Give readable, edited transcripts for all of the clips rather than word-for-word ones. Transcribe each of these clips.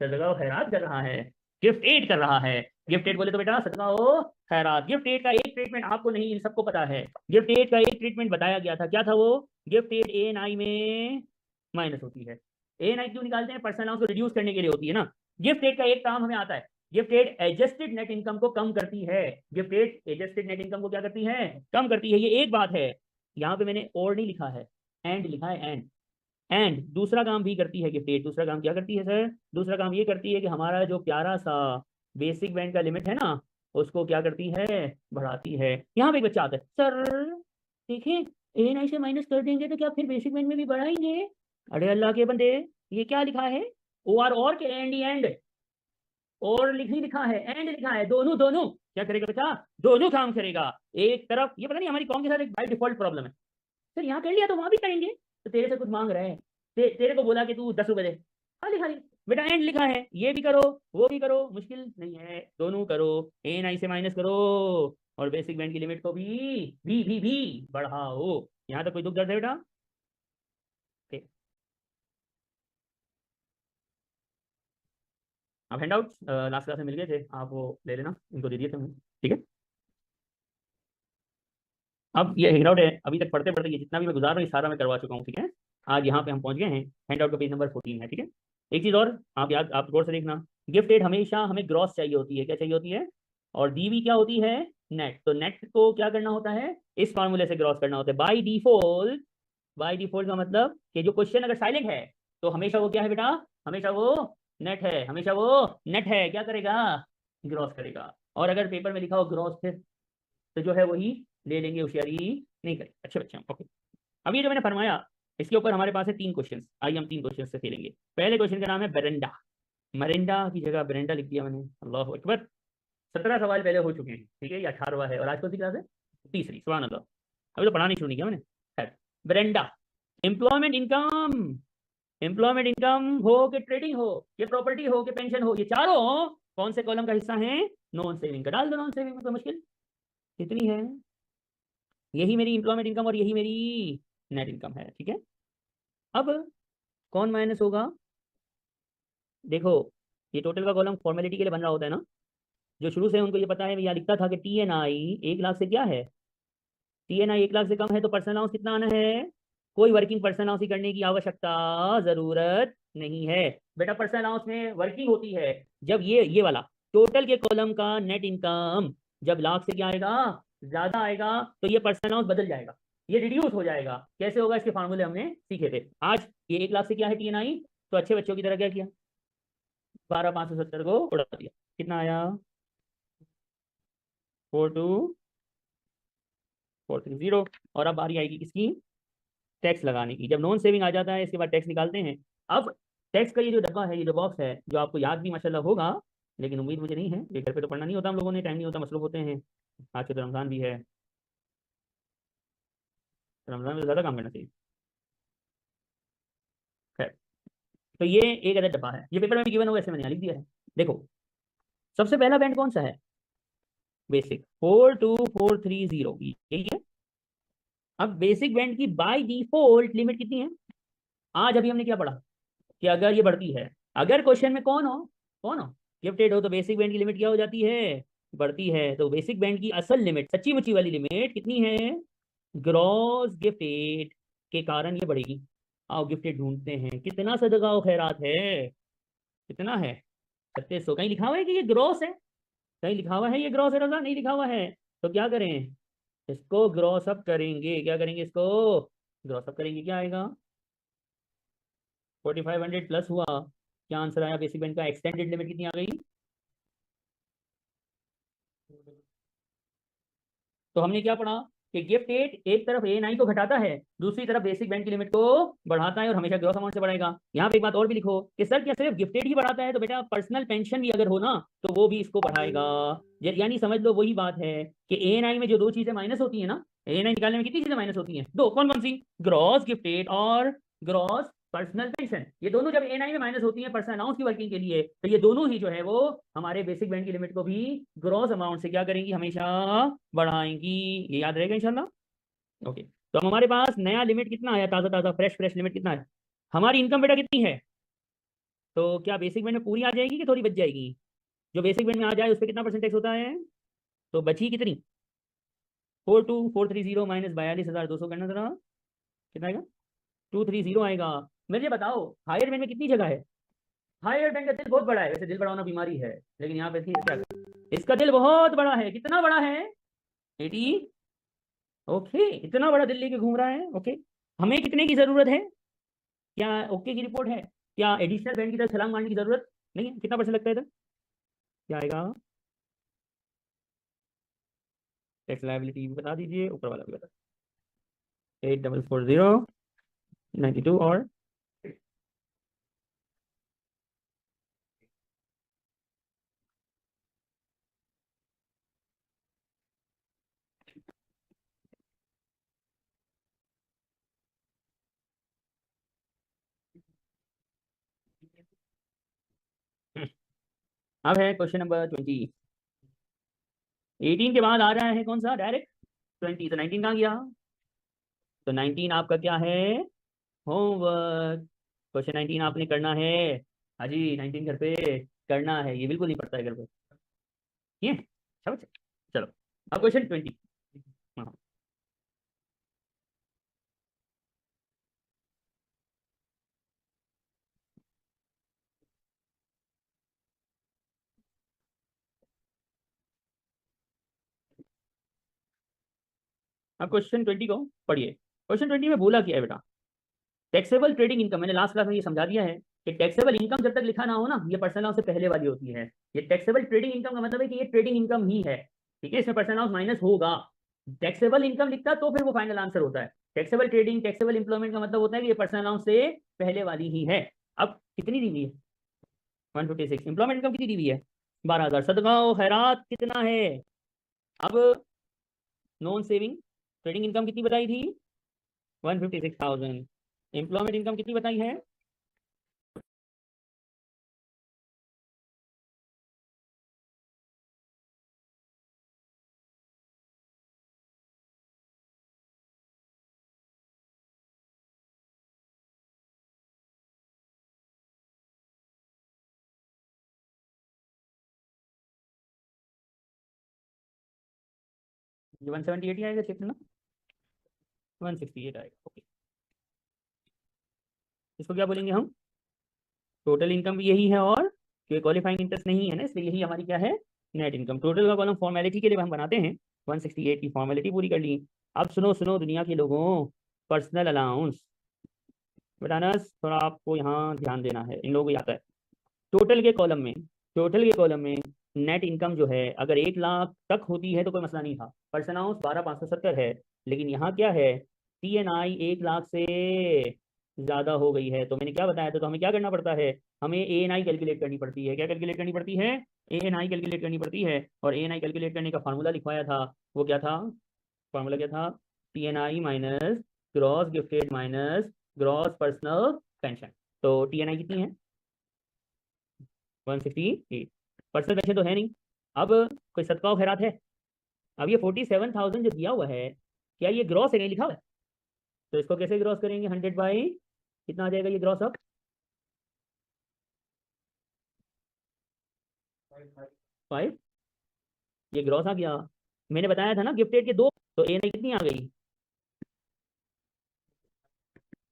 सदका व खैरात कर रहा है, गिफ्ट एड कर रहा है। गिफ्ट एड बोले तो बेटा सदका व खैरात। गिफ्ट एड का एक ट्रीटमेंट आपको नहीं, इन सबको पता है। गिफ्ट एड का एक ट्रीटमेंट बताया गया था, क्या था वो? गिफ्ट एड ANI में माइनस होती है। ANI क्यों निकालते हैं? पर्सनल अलाउंस को रिड्यूस करने के लिए होती है ना। गिफ्ट एड का एक काम हमें आता है, gift aid adjusted net income को कम करती है। Gift aid adjusted net income को क्या करती है? कम करती है। ये एक बात है। यहाँ पे मैंने और नहीं लिखा है, एंड लिखा है। एंड दूसरा काम भी करती है गिफ्ट एड। दूसरा काम क्या करती है सर? दूसरा काम ये करती है कि हमारा जो प्यारा सा बेसिक बैंड का लिमिट है ना, उसको क्या करती है? बढ़ाती है। यहाँ पे एक बच्चा आता है, सर देखिए ANI से माइनस कर देंगे तो क्या फिर बेसिक बैंड में भी बढ़ाएंगे? अरे अल्लाह के बंदे, ये क्या लिखा है? और के एंड और नहीं लिखा है, एंड लिखा है। दोनों दोनों क्या करेगा बेटा? दोनों काम करेगा। एक तरफ ये पता नहीं हमारी कौम के साथ एक बाय डिफॉल्ट प्रॉब्लम है, सर यहाँ कर लिया तो वहां भी करेंगे। तो तेरे से कुछ मांग रहे हैं, तेरे को बोला कि तू 10 रुपए दे, खाली खाली बेटा एंड लिखा है, ये भी करो वो भी करो, मुश्किल नहीं है, दोनों करो। ANI से माइनस करो और बेसिक बैंड की लिमिट को भी बढ़ाओ। यहाँ तक कोई दुख दर्द है बेटा? ठीक। आप हैंड आउट लास्ट क्लास में मिल गए थे, आप वो ले लेना, इनको दे दिए थे हमने, ठीक है। अब ये हैंड आउट है, अभी तक पढ़ते पढ़ते ये जितना भी मैं गुजार रहा हूँ सारा मैं करवा चुका हूँ, ठीक है। आज यहाँ पे हम पहुंच गए हैं, हैंड आउट का पेज नंबर 14 है, ठीक है। एक चीज और आप याद, आप गौर से देखना, गिफ्ट एड हमेशा हमें ग्रॉस चाहिए होती है। क्या चाहिए होती है? और डीवी क्या होती है? नेट। तो नेट को क्या करना होता है? इस फॉर्मूले से ग्रॉस करना होता है बाई डिफॉल्ट। बाई डिफॉल्ट का मतलब कि जो क्वेश्चन अगर साइलेंट है तो हमेशा वो क्या है बेटा? हमेशा वो नेट है, हमेशा वो नेट है। क्या करेगा? ग्रॉस करेगा। और अगर पेपर में लिखा हो ग्रॉस फिर तो जो है वही ले लेंगे, होशियारी नहीं करेंगे। अच्छे बच्चे हैं, ओके। अब ये जो मैंने फरमाया इसके ऊपर हमारे पास है 3 क्वेश्चन। आइए हम 3 क्वेश्चन से खेलेंगे। पहले क्वेश्चन का नाम है बेरेंडा। मरिंडा की जगह बेरेंडा लिख दिया मैंने, अल्लाह अकबर। 17 सवाल पहले हो चुके हैं, ठीक है। ये 18वां है और आज कौन सी क्लास है? तीसरी, सुभान अल्लाह। अभी तो पढ़ानी शुरू नहीं किया मैंने। खैर, बेरेंडा। एम्प्लॉयमेंट इनकम, एम्प्लॉयमेंट इनकम हो कि ट्रेडिंग हो, ये प्रॉपर्टी हो कि पेंशन हो, ये चारों कौन से कॉलम का हिस्सा है? नॉन सेविंग का। डाल दो नॉन सेविंग में, कोई मुश्किल कितनी है? यही मेरी एम्प्लॉयमेंट इनकम और यही मेरी नेट इनकम है, ठीक है। अब कौन माइनस होगा? देखो, ये टोटल का कॉलम फॉर्मेलिटी के लिए बन रहा होता है ना। जो शुरू से उनको ये पता है, यहाँ लिखता था कि TNI 1 लाख से क्या है? TNI 1 लाख से कम है तो पर्सनल अलाउंस कितना आना है? कोई वर्किंग पर्सनल अलाउंस करने की आवश्यकता, जरूरत नहीं है बेटा। पर्सनल अलाउंस में वर्किंग होती है जब ये वाला टोटल के कॉलम का नेट इनकम जब लाख से क्या आएगा? ज्यादा आएगा तो ये पर्सनल अलाउंस बदल जाएगा, ये रिड्यूस हो जाएगा। कैसे होगा? इसके फार्मूले हमने सीखे थे आज। ये 1 लाख से क्या है TNI? तो अच्छे बच्चों की तरह क्या किया? 12,570 को उड़ा दिया, कितना आया? 42,430। और अब बारी आएगी किसकी? टैक्स लगाने की। जब नॉन सेविंग आ जाता है इसके बाद टैक्स निकालते हैं। अब टैक्स का ये जो डब्बा है, ये जो बॉक्स है, जो आपको याद भी माशाल्लाह होगा, लेकिन उम्मीद मुझे नहीं है, ये घर पे तो पढ़ना नहीं होता हम लोगों ने, टाइम नहीं होता, मसरूफ होते हैं। आज तो रमजान भी है, रमजान में ज़्यादा काम करना चाहिए। खैर, तो ये एक अदद डब्बा है, ये पेपर में भी गिवन होगा, ऐसे मैंने यहाँ लिख दिया है। देखो, सबसे पहला बैंड कौन सा है? बेसिक 42,430, यही है। अब बेसिक बैंड की बाय डिफॉल्ट लिमिट कितनी है? आज अभी हमने क्या पढ़ा कि अगर ये बढ़ती है, अगर क्वेश्चन में कौन हो गिफ्टेड हो, तो बेसिक बैंड की लिमिट क्या हो जाती है? बढ़ती है। तो बेसिक बैंड की असल लिमिट, सच्ची मुच्ची वाली लिमिट कितनी है? ग्रॉस गिफ्टेड के कारण ये बढ़ेगी। आओ गिफ्टेड ढूंढते हैं, कितना सदका और खैरात है? कितना है? 3600। कहीं लिखा हुआ है कि ये ग्रॉस है? कहीं लिखा हुआ है ये ग्रॉस है रजा? नहीं लिखा हुआ है। तो क्या करें? इसको ग्रॉस अप करेंगे। क्या करेंगे? इसको ग्रॉस अप करेंगे। क्या आएगा? 4500 प्लस हुआ, क्या आंसर आया? बेसिक बैंड का एक्सटेंडेड लिमिट कितनी आ गई? तो हमने क्या पढ़ा कि गिफ्ट एड एक तरफ ANI को घटाता है, दूसरी तरफ बेसिक बैंड की लिमिट को बढ़ाता है और हमेशा ग्रॉस अमाउंट से बढ़ाएगा। यहाँ पे एक बात और भी लिखो कि सर क्या सिर्फ गिफ्ट एड ही बढ़ाता है? तो बेटा पर्सनल पेंशन भी अगर हो ना तो वो भी इसको बढ़ाएगा। यानी समझ लो वही बात है कि ANI में जो 2 चीजें माइनस होती है ना, ANI निकालने में कितनी चीजें माइनस होती हैं? 2। कौन कौन सी? ग्रॉस गिफ्ट एड और ग्रॉस पर्सनल पेंशन। ये दोनों जब ANI में माइनस होती है पर्सनल अलाउंस की वर्किंग के लिए, तो ये दोनों ही जो है वो हमारे बेसिक बैंड की लिमिट को भी ग्रॉस अमाउंट से क्या करेंगी? हमेशा बढ़ाएंगी। ये याद रहेगा इंशाल्लाह, ओके। तो अब हमारे पास नया लिमिट कितना आया? ताजा ताजा फ्रेश फ्रेश लिमिट कितना है? हमारी इनकम बेटा कितनी है? तो क्या बेसिक बैंड में पूरी आ जाएगी कि थोड़ी बच जाएगी? जो बेसिक बैंड में आ जाए उस पर कितना परसेंट टैक्स होता है? तो बची कितनी? 42430 माइनस 42,200 करना जरा, कितना आएगा? 230 आएगा। मुझे बताओ हायर बैंड में कितनी जगह है? हायर बैंड का दिल बहुत बड़ा है, वैसे दिल बड़ा होना बीमारी है, लेकिन यहाँ पे क्या, इसका दिल बहुत बड़ा है। कितना बड़ा है? 80। ओके, इतना बड़ा दिल लेके घूम रहा है। ओके, हमें कितने की जरूरत है? क्या ओके की रिपोर्ट है? क्या एडिशनल बैंड की तरफ छलांग मारने की जरूरत नहीं है? कितना परसेंट लगता है इधर? क्या आएगा? टैक्स लायबिलिटी भी बता दीजिए, ऊपर वाला भी बता। 844092 और अब है क्वेश्चन नंबर 20। 18 के बाद आ रहा है कौन सा? डायरेक्ट 20। तो 19 कहाँ गया? तो 19 आपका क्या है? होमवर्क। क्वेश्चन 19 आपने करना है। हाँ जी, 19 घर पे करना है, ये बिल्कुल नहीं पड़ता है घर पे। ये चलो चलो, अब क्वेश्चन 20। हाँ, अब क्वेश्चन 20 को पढ़िए। क्वेश्चन 20 में बोला क्या है बेटा? टैक्सेबल ट्रेडिंग इनकम, मैंने लास्ट क्लास में ये समझा दिया है कि टैक्सेबल इनकम जब तक लिखा ना हो ना, ये पर्सनल लॉस से पहले वाली होती है। ये टैक्सेबल ट्रेडिंग इनकम का मतलब है कि ये ट्रेडिंग इनकम ही है, ठीक है, इसमें पर्सनल लॉस माइनस होगा। टैक्सेबल इनकम लिखता तो फिर वो फाइनल आंसर होता है। टैक्सेबल ट्रेडिंग, टैक्सेबल एम्प्लॉयमेंट का मतलब होता है कि ये पर्सनल लॉस से पहले वाली ही है। अब कितनी दी हुई है? 156। एम्प्लॉयमेंट इनकम कितनी दी हुई है? 12,000। सदका और खैरात कितना है? अब नॉन सेविंग ट्रेडिंग इनकम कितनी बताई थी? 156,000। एम्प्लॉयमेंट इनकम कितनी बताई है? ये 178 ही आएगा, चेक करना। 168 आएगा। ओके, इसको क्या बोलेंगे हम? टोटल इनकम भी यही है, और क्योंकि क्वालिफाइंग इंटरेस्ट नहीं है ना, इसलिए यही हमारी क्या है? Net income. टोटल का कॉलम फॉर्मेलिटी के लिए हम बनाते हैं। 168 की फॉर्मेलिटी पूरी कर ली। अब सुनो सुनो दुनिया के लोगों, पर्सनल अलाउंस बेटा, थोड़ा आपको यहाँ ध्यान देना है, इन लोगों को आता है। टोटल के कॉलम में, टोटल के कॉलम में नेट इनकम जो है अगर 1 लाख तक होती है तो कोई मसला नहीं था, पर्सन अलाउंस 12,570 है। लेकिन यहाँ क्या है? TNI 1 लाख से ज्यादा हो गई है, तो मैंने क्या बताया था, तो हमें क्या करना पड़ता है? हमें ANI कैलकुलेट करनी पड़ती है। क्या कैलकुलेट करनी पड़ती है? ANI कैलकुलेट करनी पड़ती है। और ANI कैलकुलेट करने का फार्मूला लिखवाया था, वो क्या था? फार्मूला क्या था? TNI minus gross gifted minus gross personal pension. तो TNI कितनी है? 168। पर्सनल पेंशन तो है नहीं। अब कोई सदका खैरात है? अब ये 47,000 जो दिया हुआ है, क्या ये ग्रॉस है? कहीं लिखा हुआ है? तो इसको कैसे ग्रॉस करेंगे? 100 बाई कितना आ जाएगा ये ग्रॉस? अब 5। ये ग्रॉस आ गया। मैंने बताया था ना गिफ्टेड के दो, तो ए कितनी आ गई?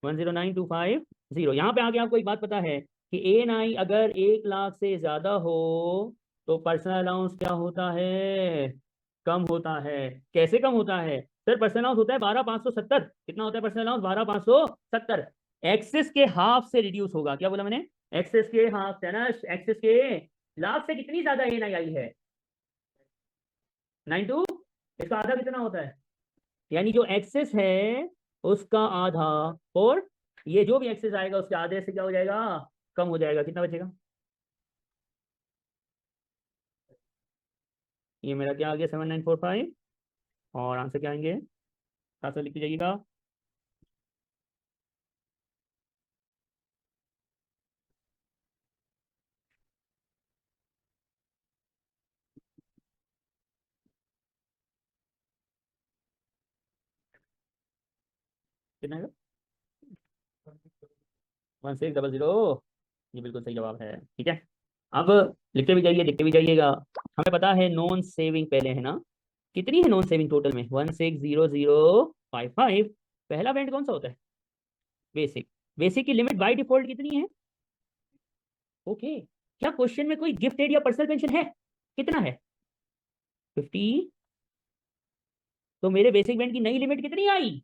109,250। यहाँ पे आगे आपको एक बात पता है कि ANI अगर 1 लाख से ज्यादा हो तो पर्सनल अलाउंस क्या होता है? कम होता है। कैसे कम होता है? सर पर्सनल अलाउंस होता है 12,570। कितना होता है पर्सनल अलाउंस? 12,570। एक्सेस के हाफ से रिड्यूस होगा। क्या बोला मैंने? एक्सेस के हाफ से ना, एक्सेस के लाख से कितनी ज्यादा ANI आई है? 92। इसका आधा कितना होता है? यानी जो एक्सेस है उसका आधा, और ये जो भी एक्सेस आएगा उसके आधे से क्या हो जाएगा? कम हो जाएगा। कितना बचेगा? ये मेरा क्या आ गया? 7945। और आंसर क्या आएंगे? साथ में लिख जाइएगा। कितना आएगा? 1600। ये बिल्कुल सही जवाब है। ठीक है, अब लिखते भी जाइए, लिखते भी जाइएगा। हमें पता है नॉन सेविंग पहले है ना, कितनी है नॉन सेविंग टोटल में 160055। पहला बैंड कौन सा होता है? बेसिक। बेसिक की लिमिट बाय डिफॉल्ट कितनी है? ओके, क्या क्वेश्चन में कोई गिफ्ट एड या पर्सनल पेंशन है? कितना है? 50। तो मेरे बेसिक बैंड की नई लिमिट कितनी आई?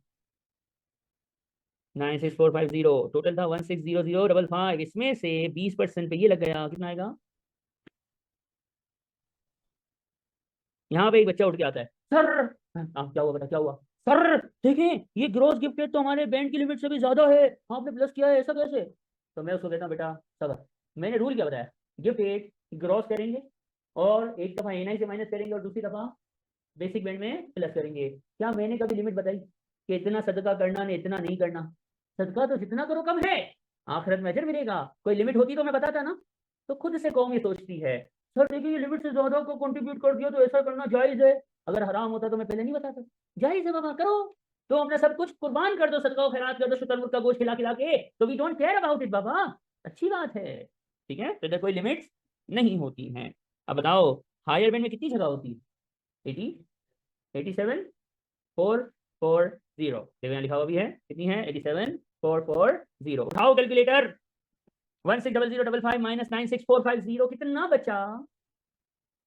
96450। टोटल था 160055, इसमें से 20% पे ये लग गया, कितना आएगा? यहाँ पे एक बच्चा उठ के आता है, सर क्या हुआ बेटा, क्या हुआ? सर देखें, ये ग्रोस गिफ्टेड तो हमारे बैंड की लिमिट से भी ज्यादा है, आपने प्लस किया है, ऐसा कैसे? तो मैं उसको कहता हूँ, बेटा सबर, मैंने रूल क्या बताया? गिफ्टेड ग्रॉस करेंगे और एक दफा एनआई से माइनस करेंगे और दूसरी दफा बेसिक बैंड में प्लस करेंगे। क्या मैंने कभी लिमिट बताई कि इतना सदका करना ने इतना नहीं करना? सदका तो जितना करो कम है, आखिरत में अजर मिलेगा। कोई लिमिट होती तो मैं बताता ना। तो खुद से कौम ये सोचती है, सर देखिए ये लिमिट से ज्यादा को कंट्रीब्यूट कर दिया तो ऐसा करना जायज है। अगर हराम होता तो मैं पहले नहीं बताता। जायज है बाबा, करो। तो अपना सब कुछ कुर्बान कर दो, सदका खैरात कर दो, शुतुरमुर्ग का गोश्त खिला खिला के, तो we don't care about it बाबा। अच्छी बात है। ठीक है, तो इधर कोई लिमिट्स नहीं होती हैं। अब बताओ, हायर बैंड में कितनी जगह होती है? 80, 87, 440। देखो यहाँ लिखा हुआ भी है, कितनी है? 87 440। उठाओ कैलकुलेटर। 160055 माइनस 96450 कितना बचा?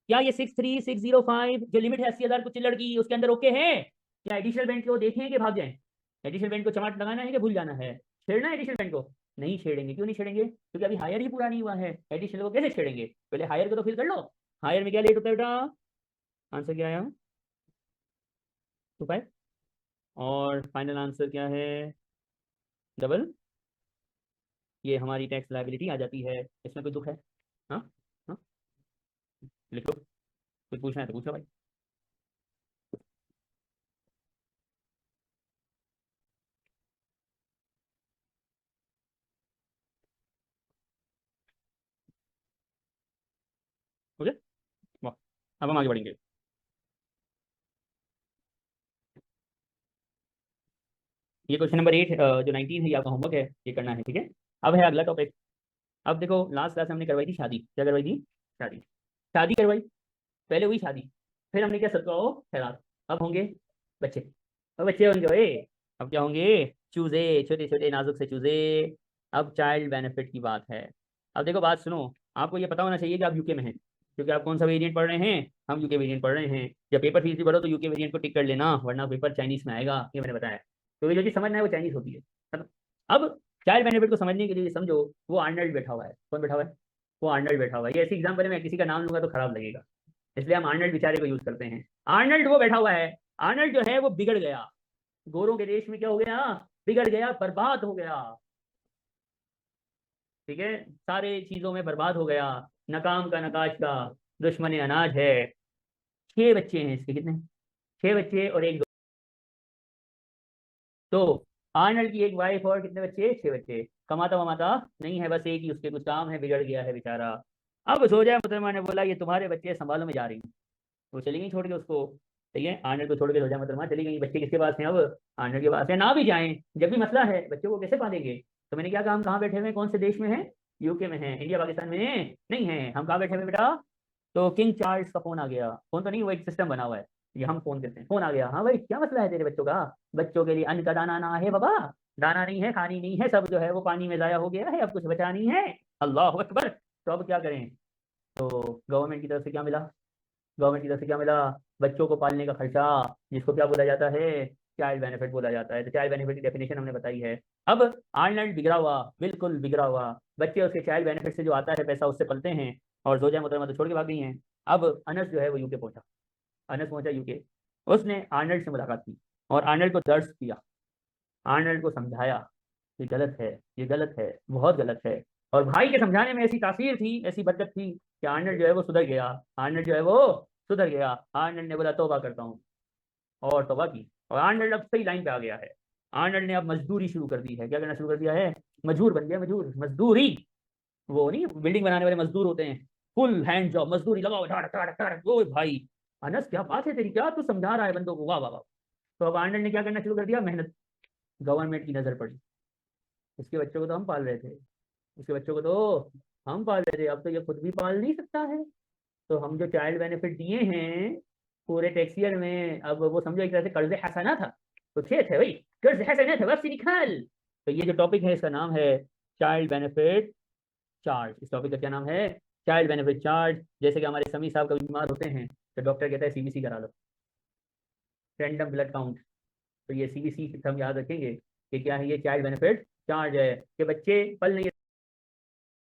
क्या ये 63605 जो लिमिट है 80,000 कुछ चिल्लड़ की, उसके अंदर ओके है? क्या एडिशनल बैंड को देखें कि भाग जाएं? एडिशनल बैंड को चमाट लगाना है कि भूल जाना है? छेड़ना है एडिशनल बैंड को? नहीं छेड़ेंगे। क्यों नहीं छेड़ेंगे? क्योंकि अभी हायर ही पूरा नहीं हुआ है, एडिशनल को कैसे छेड़ेंगे? पहले हायर को तो फिल कर लो। हायर में क्या लेट होता है बेटा? आंसर क्या आया? 25। और फाइनल आंसर क्या है? डबल। ये हमारी टैक्स लायबिलिटी आ जाती है। इसमें कोई दुख है? हाँ, हाँ, लिखो। कोई पूछना है तो पूछो भाई। ओके, वाह। अब हम आगे बढ़ेंगे। ये क्वेश्चन नंबर 8 जो 19 है, ये आपका होमवर्क है, ये करना है। ठीक है, अब है अगला टॉपिक। अब देखो, लास्ट क्लास में हमने करवाई थी शादी। क्या करवाई थी? शादी। शादी करवाई, पहले हुई शादी, फिर हमने क्या सत्कार खैरात। अब होंगे बच्चे। अब बच्चे होंगे ओए। अब क्या होंगे? चूजे, छोटे छोटे नाजुक से चूजे। अब चाइल्ड बेनिफिट की बात है। अब देखो बात सुनो, आपको ये पता होना चाहिए कि आप यूके में हैं, क्योंकि आप कौन सा वेरिएंट पढ़ रहे हैं? हम यूके वेरिएंट पढ़ रहे हैं। जब पेपर फीस भी भरो तो यूके वेरिएंट को टिक कर लेना, वरना पेपर चाइनीज में आएगा, ये मैंने बताया। तो ये जो चीज समझना है वो चाइनीज होती है। अब चाइल्ड बेनिफिट को समझने के लिए समझो, वो आर्नल्ड बैठा हुआ है। कौन बैठा हुआ है? वो आर्नल्ड बैठा हुआ है। ये ऐसी एग्जाम्पल है, मैं किसी का नाम लूंगा तो खराब लगेगा, इसलिए हम आर्नल्ड बेचारे को यूज करते हैं। आर्नल्ड वो बैठा हुआ है। आर्नल्ड जो है वो बिगड़ गया। गोरों के देश में क्या हो गया? बिगड़ गया, बर्बाद हो गया। ठीक है, सारे चीजों में बर्बाद हो गया। नकाम का नकाश का, दुश्मन अनाज है। 6 बच्चे हैं इसके, कितने? 6 बच्चे और एक। तो आर्नल्ड की एक वाइफ और कितने बच्चे? 6 बच्चे। कमाता वमाता नहीं है, बस एक ही उसके कुछ काम है, बिगड़ गया है बेचारा। अब सोचा मुसलमान ने बोला, ये तुम्हारे बच्चे संभालो, में जा रही हूँ। वो चली गई छोड़ के उसको। ठीक है, आर्नल्ड को छोड़ के सोचा मुसलमान चली गई। बच्चे किसके पास हैं अब? आर्नल्ड के पास है। ना भी जाएं, जब भी मसला है, बच्चों को कैसे पालेंगे? तो मैंने क्या कहा, हम कहाँ बैठे हुए हैं, कौन से देश में है? यूके में है, इंडिया पाकिस्तान में नहीं है। हम कहाँ बैठे हुए बेटा? तो किंग चार्ल्स का फोन आ गया। फोन तो नहीं, वो एक सिस्टम बना हुआ है, ये हम फोन करते हैं। फोन आ गया, हाँ भाई क्या मसला है तेरे बच्चों का? बच्चों के लिए अन्न का दाना ना है बाबा, दाना नहीं है, खानी नहीं है, सब जो है वो पानी में जाया हो गया है, अब कुछ बचा नहीं है। अल्लाह अकबर। तो अब क्या करें? तो गवर्नमेंट की तरफ से क्या मिला? गवर्नमेंट की तरफ से क्या मिला? बच्चों को पालने का खर्चा, जिसको क्या बोला जाता है? चाइल्ड बेनिफिट बोला जाता है। तो चाइल्ड बेनिफिट की डेफिनेशन हमने बताई है। अब आर्नल्ड बिगड़ा हुआ, बिल्कुल बिगड़ा हुआ। बच्चे उसके चाइल्ड बेनिफिट से जो आता है पैसा, उससे पलते हैं। और जोजा मोहतरमा तो छोड़ के भाग गई हैं। अब अनस जो है वो यूके पहुंचा। अनस पहुंचा यूके। उसने आर्नल्ड से मुलाकात की और आर्नल्ड को दर्ज किया। आर्नल्ड को समझाया, ये गलत है, ये गलत है, बहुत गलत है। और भाई के समझाने में ऐसी तासीर थी, ऐसी बरकत थी कि आर्नल्ड जो है वो सुधर गया। आर्नल्ड जो है वो सुधर गया। आर्नल्ड ने बोला तौबा करता हूँ, और तौबा की। और आर्नल्ड अब सही लाइन पे आ गया है। आर्नल्ड ने अब मजदूरी शुरू कर दी है। क्या करना शुरू कर दिया है? मजदूर बन गया, मजदूर, मजदूरी। वो नहीं, बिल्डिंग बनाने वाले मजदूर होते हैं, फुल हैंड जॉब, मजदूरी लगाओ, धाड़ धाड़ धाड़। ओ भाई, अनस क्या बात है तेरी, क्या तू समझा रहा है बंदों को, वाह वाह वाह। तो अब आर्नल्ड ने क्या करना शुरू कर दिया? मेहनत। गवर्नमेंट की नजर पड़ी, इसके बच्चों को तो हम पाल रहे थे, उसके बच्चों को तो हम पाल रहे थे, अब तो ये खुद भी पाल नहीं सकता है। तो हम जो चाइल्ड बेनिफिट दिए हैं पूरे टैक्स ईयर में, अब वो समझो एक तरह से कर्ज हसना था, तो थे भाई, कर्ज हसना था, वापसी निकाल। तो ये जो टॉपिक है इसका नाम है चाइल्ड बेनिफिट चार्ज। इस टॉपिक का क्या नाम है? Child benefit charge. जैसे कि हमारे समी साहब कभी बीमार होते हैं तो डॉक्टर कहता है सीबीसी करा लो, रैंडम ब्लड काउंट। तो ये सीबीसी हम याद रखेंगे कि क्या है, ये चाइल्ड बेनिफिट चार्ज है कि बच्चे पल नहीं